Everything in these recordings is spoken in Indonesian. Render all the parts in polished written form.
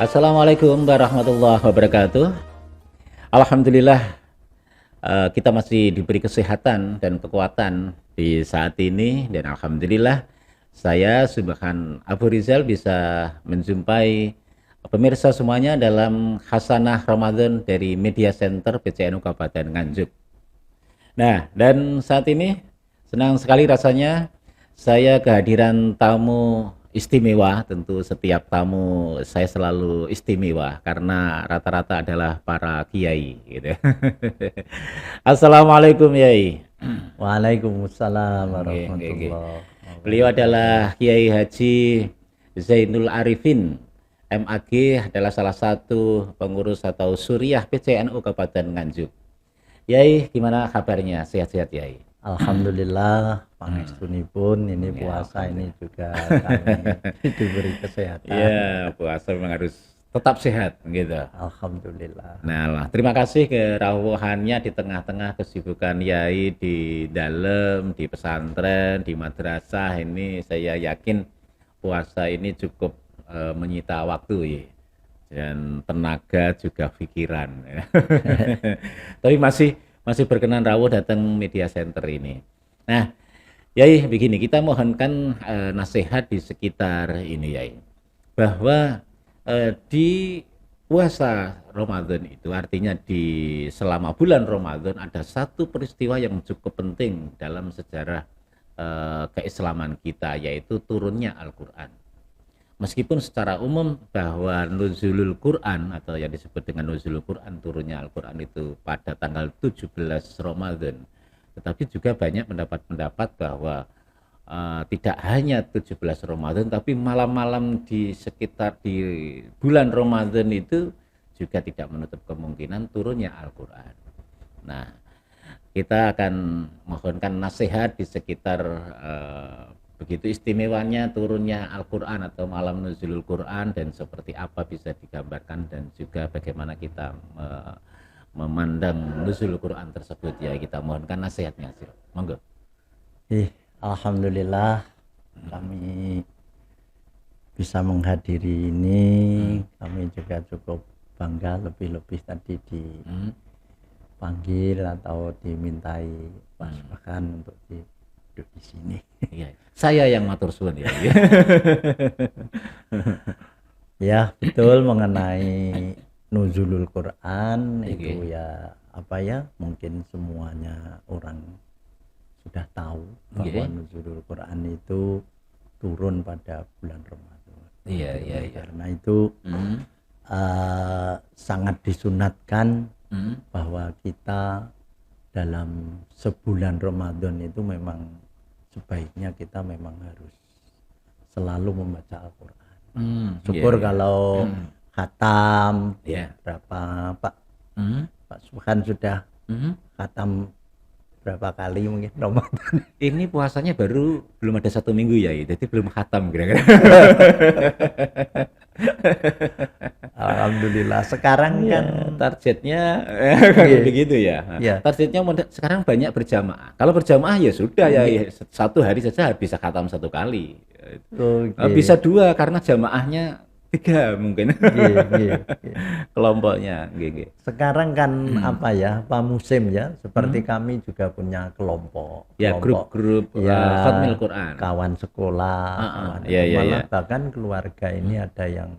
Assalamualaikum warahmatullahi wabarakatuh. Alhamdulillah kita masih diberi kesehatan dan kekuatan di saat ini, dan alhamdulillah saya Subhan Abu Rizal bisa menjumpai pemirsa semuanya dalam Hasanah Ramadan dari Media Center PCNU Kabupaten Nganjuk. Nah, dan saat ini senang sekali rasanya saya kehadiran tamu istimewa. Tentu setiap tamu saya selalu istimewa karena rata-rata adalah para kiai gitu. Assalamualaikum Yai. Waalaikumsalam Nggih, nggih, nggih. warahmatullahi Beliau wabarakatuh. adalah Kiai Haji Zainul Arifin, MAG, adalah salah satu pengurus atau Suriah PCNU Kabupaten Nganjuk. Yai, gimana kabarnya? Sehat-sehat Yai? Alhamdulillah, pangestunipun ini Ya, puasa ini alhamdulillah. juga kami diberi kesehatan. Iya, puasa memang harus tetap sehat gitu. Alhamdulillah. Nah, terima kasih kerawuhannya di tengah-tengah kesibukan Yai di dalam, di pesantren, di madrasah. Ini saya yakin puasa ini cukup menyita waktu ya. Dan tenaga juga pikiran. Tapi masih berkenan rawuh datang media center ini. Nah, Yai, begini, kita mohonkan nasihat di sekitar ini, Yai, bahwa di puasa Ramadan itu artinya di selama bulan Ramadan ada satu peristiwa yang cukup penting dalam sejarah keislaman kita, yaitu turunnya Al-Quran. Meskipun secara umum bahwa nuzulul Quran atau yang disebut dengan nuzulul Quran, turunnya Al-Quran itu pada tanggal 17 Ramadan, tetapi juga banyak pendapat-pendapat bahwa tidak hanya 17 Ramadan, tapi malam-malam di sekitar di bulan Ramadan itu juga tidak menutup kemungkinan turunnya Al-Quran. Nah, kita akan mohonkan nasihat di sekitar begitu istimewanya turunnya Al-Quran atau malam nuzulul Quran, dan seperti apa bisa digambarkan, dan juga bagaimana kita memandang nuzulul Quran tersebut. Ya, kita mohonkan nasihatnya. Monggo. Alhamdulillah kami bisa menghadiri ini. Kami juga cukup bangga, lebih-lebih tadi dipanggil atau dimintai bahkan untuk duduk di sini. Iya, saya yang matur suwun ya. Ya, betul, mengenai nuzulul Quran Oke. itu ya apa ya, mungkin semuanya orang sudah tahu bahwa Oke. nuzulul Quran itu turun pada bulan Ramadan. Iya, iya, iya. Karena itu sangat disunatkan bahwa kita dalam sebulan Ramadan itu memang sebaiknya kita memang harus selalu membaca Al-Quran. Syukur kalau khatam berapa Pak? Pak Subhan sudah khatam berapa kali mungkin Ramadan? Ini puasanya baru belum ada 1 minggu ya, jadi belum khatam kira-kira. Alhamdulillah. Sekarang kan targetnya begitu ya. Iya. Targetnya sekarang banyak berjamaah. Kalau berjamaah ya sudah ya, satu hari saja bisa khatam 1 kali. Bisa 2 karena jamaahnya 3 mungkin. Kelompoknya. Sekarang kan apa ya, Pak musim ya, seperti kami juga punya kelompok. Ya, grup-grup Khatmil Quran. Kawan sekolah, malah bahkan keluarga ini ada yang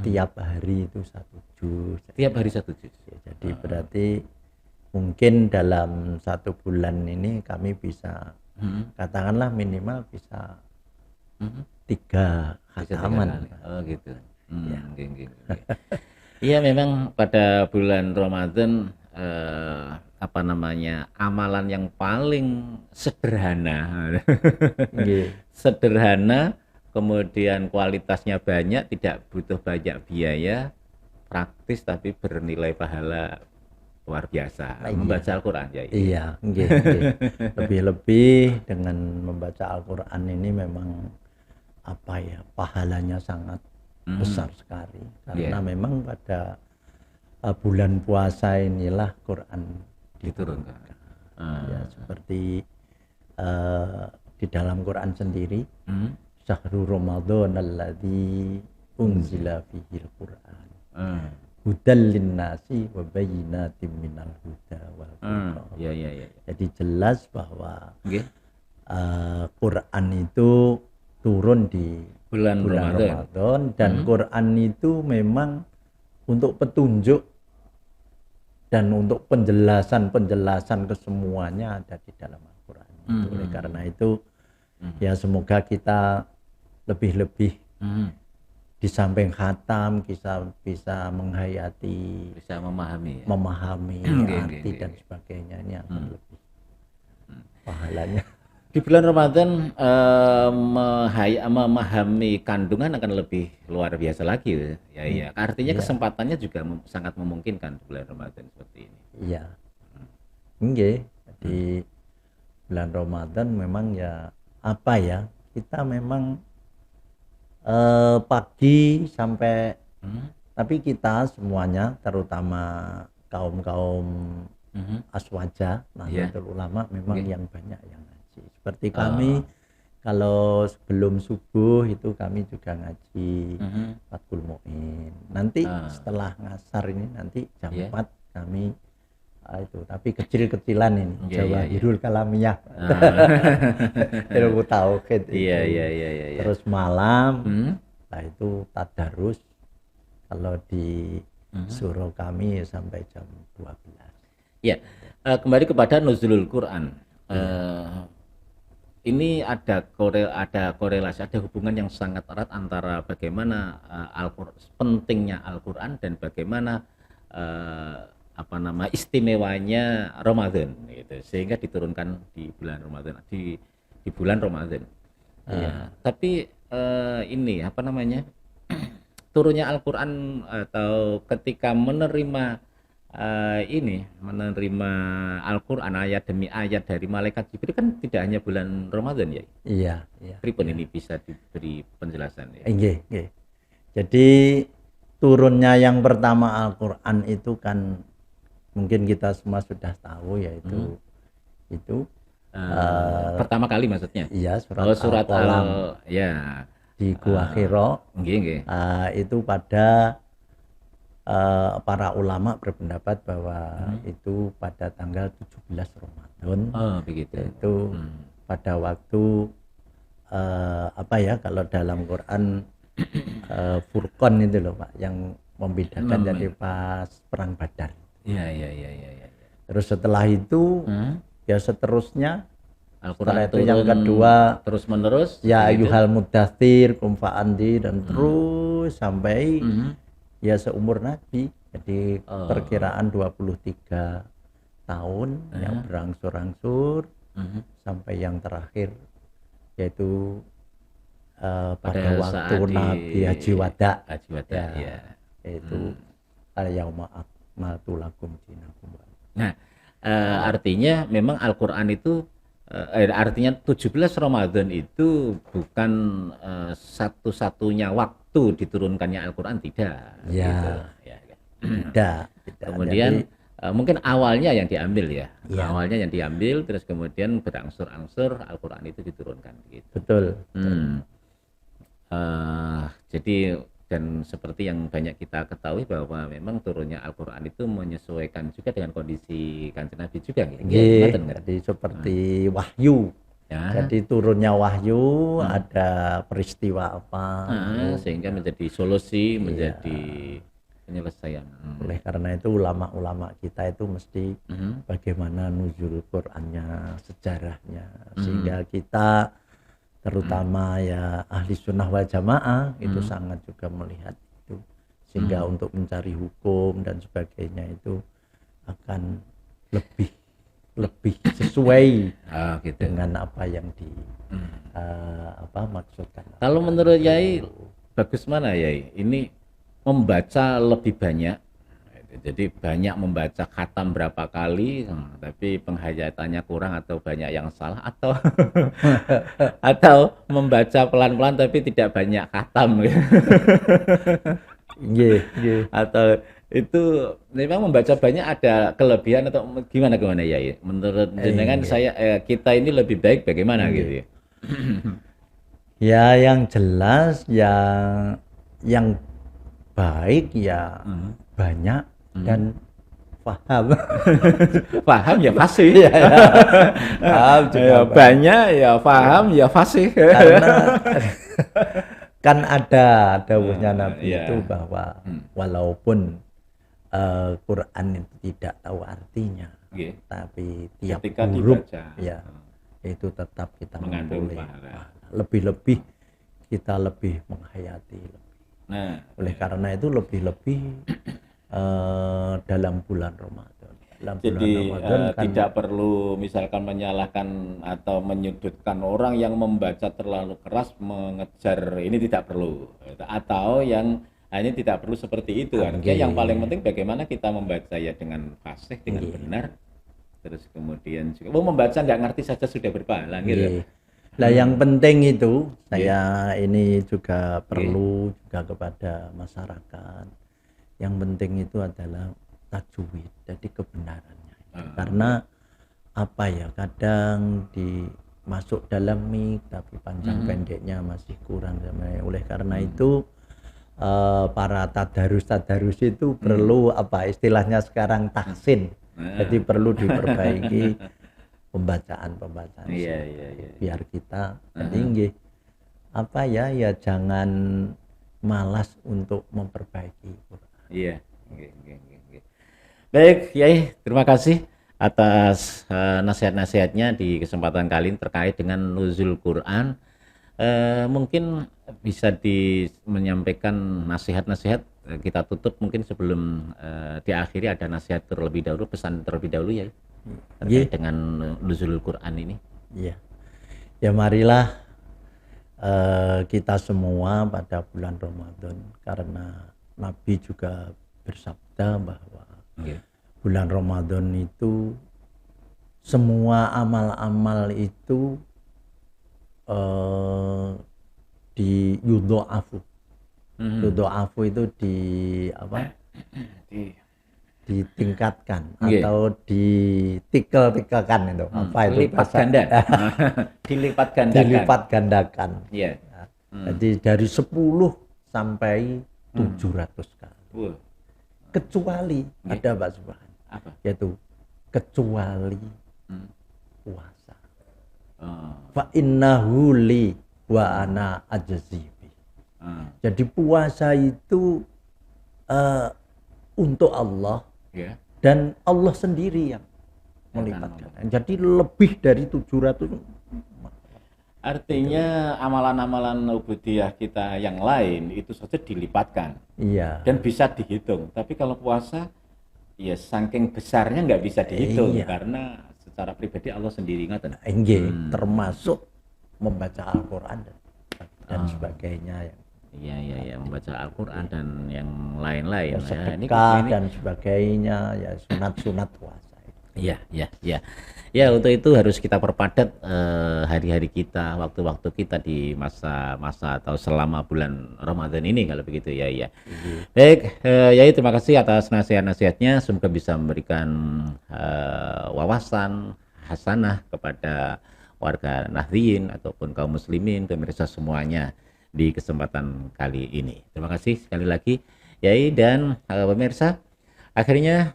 tiap hari itu 1 juz. Tiap hari 1 juz. Ya, jadi berarti mungkin dalam 1 bulan ini kami bisa katakanlah minimal bisa 3 khataman. Oh gitu. Iya, memang pada bulan Ramadan amalan yang paling sederhana. Sederhana, kemudian kualitasnya banyak, tidak butuh banyak biaya, praktis tapi bernilai pahala luar biasa. Membaca Al-Quran ya. Iya, lebih-lebih dengan membaca Al-Quran ini memang apa ya, pahalanya sangat besar sekali, karena memang pada bulan puasa inilah Quran diturunkan. Ya, seperti di dalam Quran sendiri, Syahrul Ramadan alladzi unzila fihil Qur'an Ah, hudal linnasi wa bayyinatin minal huda wal furqan. ya ya ya. Jadi jelas bahwa Nggih. Quran itu turun di Bulan bulan Ramadan. Ramadan dan Quran itu memang untuk petunjuk dan untuk penjelasan kesemuanya ada di dalam Al-Quran. Oleh karena itu ya semoga kita lebih-lebih di samping khatam kita bisa menghayati, Bisa memahami ya. memahami Nggih, arti nggih, dan sebagainya, ini akan lebih pahalanya. Di bulan Ramadan memahami kandungan akan lebih luar biasa lagi ya. Ya. Artinya kesempatannya juga sangat memungkinkan di bulan Ramadan seperti ini. Iya. Nggih, di bulan Ramadan memang ya apa ya? Kita memang pagi sampai tapi kita semuanya terutama kaum-kaum aswaja, Nahdlatul Ulama memang yang banyak yang ngaji. Seperti kami kalau sebelum subuh itu kami juga ngaji Fathul Mu'in. Nanti setelah ngasar ini nanti jam 4 kami itu tapi kecil-kecilan ini Jawahirul Kalamiyah. Ilmu tauhid itu. Iya. Terus malam nah itu tadarus kalau di surau kami sampai jam 12. Ya, kembali kepada nuzulul Quran. Ini ada korelasi, ada hubungan yang sangat erat antara bagaimana pentingnya Al-Quran dan bagaimana istimewanya Ramadan, gitu. Sehingga diturunkan di bulan Ramadan, di bulan Ramadan. Tapi ini turunnya Al-Quran atau ketika menerima Al-Quran ayat demi ayat dari malaikat Jibril kan tidak hanya bulan Ramadan ya. Iya. Pripun ini bisa diberi penjelasan ya. Nggih. Jadi turunnya yang pertama Al-Quran itu kan mungkin kita semua sudah tahu yaitu itu pertama kali maksudnya. Iya, surat Al-Qalam ya di Gua Hira. Nggih. Itu pada para ulama berpendapat bahwa itu pada tanggal 17 Ramadan. Begitu. Itu pada waktu kalau dalam Quran Furqan itu loh Pak, yang membedakan jadi pas perang Badar. Iya. Terus setelah itu ya seterusnya Al-Quran itu yang kedua terus menerus ya Ayyuhal Muddatsir Qum fa'andhir dan terus sampai ya seumur Nabi. Jadi perkiraan 23 tahun yang berangsur-angsur sampai yang terakhir yaitu pada waktu Nabi Haji Wada. Yaitu al-yauma akmaltu lakum dinakum. Nah, artinya memang Al-Quran itu artinya 17 Ramadan itu bukan satu-satunya waktu diturunkannya Al-Quran, tidak. Ya. Gitu. Tidak. Kemudian mungkin awalnya yang diambil ya. Awalnya yang diambil terus kemudian berangsur-angsur Al-Quran itu diturunkan gitu. Betul. Jadi dan seperti yang banyak kita ketahui bahwa memang turunnya Al-Quran itu menyesuaikan juga dengan kondisi Kanjeng Nabi juga. Jadi seperti wahyu. Jadi turunnya wahyu ada peristiwa apa sehingga menjadi solusi, menjadi penyelesaian. Oleh karena itu ulama-ulama kita itu mesti bagaimana nuzul Qur'annya, sejarahnya, sehingga kita terutama ya ahli sunnah wal jamaah itu sangat juga melihat itu, sehingga untuk mencari hukum dan sebagainya itu akan lebih sesuai dengan apa yang maksudkan. Kalau menurut Yai bagus mana Yai? Ini membaca lebih banyak, jadi banyak membaca khatam berapa kali, tapi penghayatannya kurang atau banyak yang salah, atau atau membaca pelan-pelan tapi tidak banyak khatam, atau itu memang membaca banyak ada kelebihan atau gimana ya? Menurut jenengan kita ini lebih baik bagaimana gitu ya? Ya yang jelas yang yang baik ya banyak dan paham. Paham ya fasih. Ya, paham juga Ya, banyak ya paham ya fasih. karena kan ada dawuhnya Nabi ya. itu bahwa walaupun Quran itu tidak tahu artinya, Oke. tapi tiap Ketika huruf dibaca, ya itu tetap kita mengandung memperoleh pahala. lebih-lebih kita lebih menghayati. Nah, Oleh karena itu lebih-lebih dalam bulan Ramadan. Dalam bulan jadi Ramadan kan tidak perlu misalkan menyalahkan atau menyudutkan orang yang membaca terlalu keras mengejar, ini tidak perlu, atau yang ini tidak perlu seperti itu. Artinya yang paling penting bagaimana kita membaca ya dengan fasih, dengan benar, terus kemudian juga membaca nggak ngerti saja sudah berpahala gitu. Nah, yang penting itu saya ini juga perlu juga kepada masyarakat. Yang penting itu adalah tajwid, jadi kebenarannya. Karena apa ya, kadang masuk dalam mik tapi panjang pendeknya masih kurang. Oleh karena itu para tadarus itu perlu apa istilahnya sekarang tahsin. Jadi perlu diperbaiki pembacaan Iya. biar kita tinggi apa ya jangan malas untuk memperbaiki. Iya. Baik, Yai, terima kasih atas nasihat-nasihatnya di kesempatan kali ini terkait dengan nuzul Quran. Mungkin bisa menyampaikan nasihat-nasihat, kita tutup mungkin sebelum diakhiri ada nasihat terlebih dahulu, pesan terlebih dahulu ya terkait dengan nuzul Quran ini. Iya. Ya marilah kita semua pada bulan Ramadan, karena Nabi juga bersabda bahwa bulan Ramadan itu semua amal-amal itu di yudha'afu. Yudha'afu itu ditingkatkan atau ditikel-tikelkan itu. Apa itu? Lipat ganda. Dilipat gandakan. Iya. Jadi dari 10 sampai 700 kali. Kecuali ada Pak Subhan. Apa? Yaitu kecuali puasa. Fa innahu li wa ana ajzibi. Jadi puasa itu untuk Allah dan Allah sendiri yang melipatkan. Jadi lebih dari 700. Artinya amalan-amalan ubudiyah kita yang lain itu saja dilipatkan. Iya. Dan bisa dihitung. Tapi kalau puasa ya saking besarnya nggak bisa dihitung karena secara pribadi Allah sendiri ngaten. Termasuk membaca Al-Qur'an dan sebagainya. Iya, membaca Al-Qur'an dan yang lain-lain. Sedekah dan sebagainya, ya sunat-sunat puasa. Iya. Ya, untuk itu harus kita perpadat hari-hari kita, waktu-waktu kita di masa-masa atau selama bulan Ramadan ini kalau begitu ya. Baik, Yai, terima kasih atas nasihat-nasihatnya. Semoga bisa memberikan wawasan hasanah kepada warga Nahdliyin ataupun kaum muslimin, pemirsa semuanya di kesempatan kali ini. Terima kasih sekali lagi Yai dan pemirsa. Akhirnya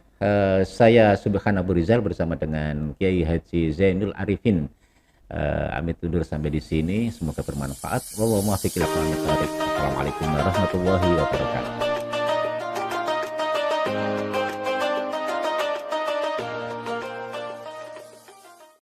saya Subhan Abu Rizal bersama dengan Kiai Haji Zainul Arifin amit undur sampai di sini. Semoga bermanfaat. Wallahu muwaffiq ila aqwamit thoriq. Assalamualaikum warahmatullahi wabarakatuh.